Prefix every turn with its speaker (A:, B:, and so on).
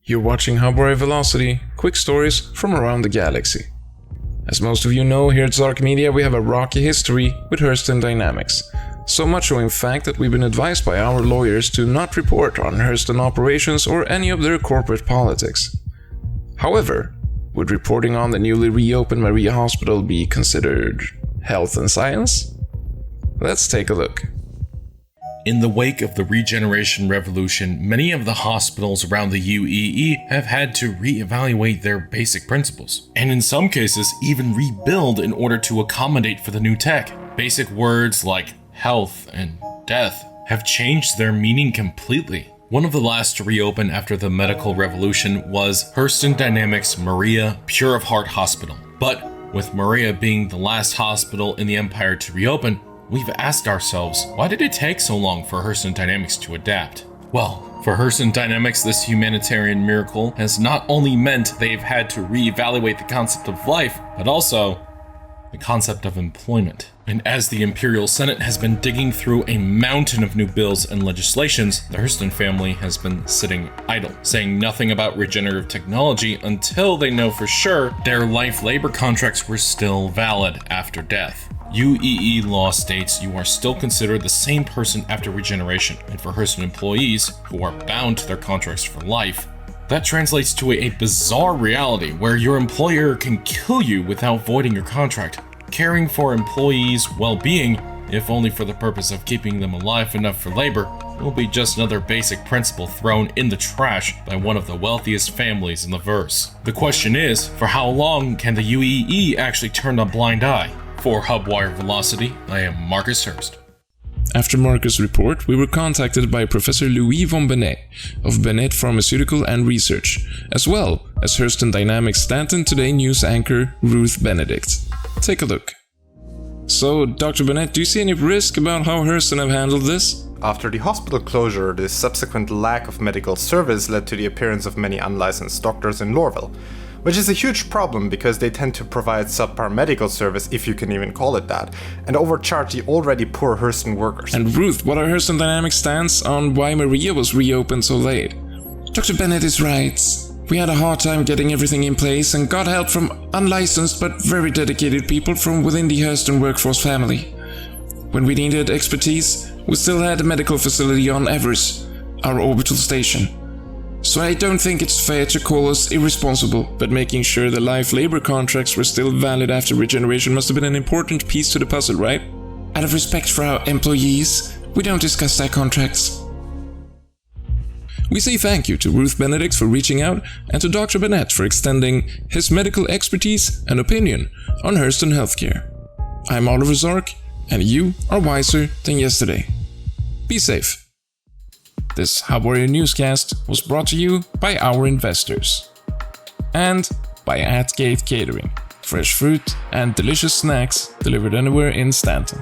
A: You're watching HubWire Velocity, quick stories from around the galaxy. As most of you know, here at Zark Media we have a rocky history with Hurston Dynamics. So much so in fact that we've been advised by our lawyers to not report on Hurston operations or any of their corporate politics. However, would reporting on the newly reopened Maria Hospital be considered health and science? Let's take a look.
B: In the wake of the regeneration revolution, many of the hospitals around the UEE have had to reevaluate their basic principles, and in some cases even rebuild in order to accommodate for the new tech. Basic words like health and death have changed their meaning completely. One of the last to reopen after the medical revolution was Hurston Dynamics Maria Pure of Heart Hospital. But with Maria being the last hospital in the Empire to reopen, we've asked ourselves, why did it take so long for Hurston Dynamics to adapt? Well, for Hurston Dynamics, this humanitarian miracle has not only meant they've had to reevaluate the concept of life, but also the concept of employment. And as the Imperial Senate has been digging through a mountain of new bills and legislations, the Hurston family has been sitting idle, saying nothing about regenerative technology until they know for sure their life labor contracts were still valid after death. UEE law states you are still considered the same person after regeneration, and for Hurston employees, who are bound to their contracts for life, that translates to a bizarre reality where your employer can kill you without voiding your contract. Caring for employees' well-being, if only for the purpose of keeping them alive enough for labor, will be just another basic principle thrown in the trash by one of the wealthiest families in the verse. The question is, for how long can the UEE actually turn a blind eye? For HubWire Velocity, I am Markus Hurst.
A: After Markus' report, we were contacted by Professor Louis von BENETTE of BENETTE Pharmaceutical and Research, as well as Hurston Dynamics Stanton Today news anchor RUTH BENEDICT. Take a look. So, Dr. BENETTE, do you see any risk about how Hurston have handled this?
C: After the hospital closure, the subsequent lack of medical service led to the appearance of many unlicensed doctors in Lorville, which is a huge problem because they tend to provide subpar medical service, if you can even call it that, and overcharge the already poor Hurston workers.
A: And Ruth, what are Hurston Dynamics' stance on why Maria was reopened so late?
D: Dr. BENETTE is right. We had a hard time getting everything in place and got help from unlicensed but very dedicated people from within the Hurston workforce family. When we needed expertise, we still had a medical facility on Everest, our orbital station. So I don't think it's fair to call us irresponsible,
A: but making sure the life labor contracts were still valid after regeneration must have been an important piece to the puzzle, right?
D: Out of respect for our employees, we don't discuss their contracts.
A: We say thank you to RUTH BENEDICT for reaching out and to Dr. BENETTE for extending his medical expertise and opinion on Hurston healthcare. I'm Oliver Zark, and you are wiser than yesterday. Be safe. This HubWire newscast was brought to you by our investors. And by Catering, fresh fruit and delicious snacks delivered anywhere in Stanton.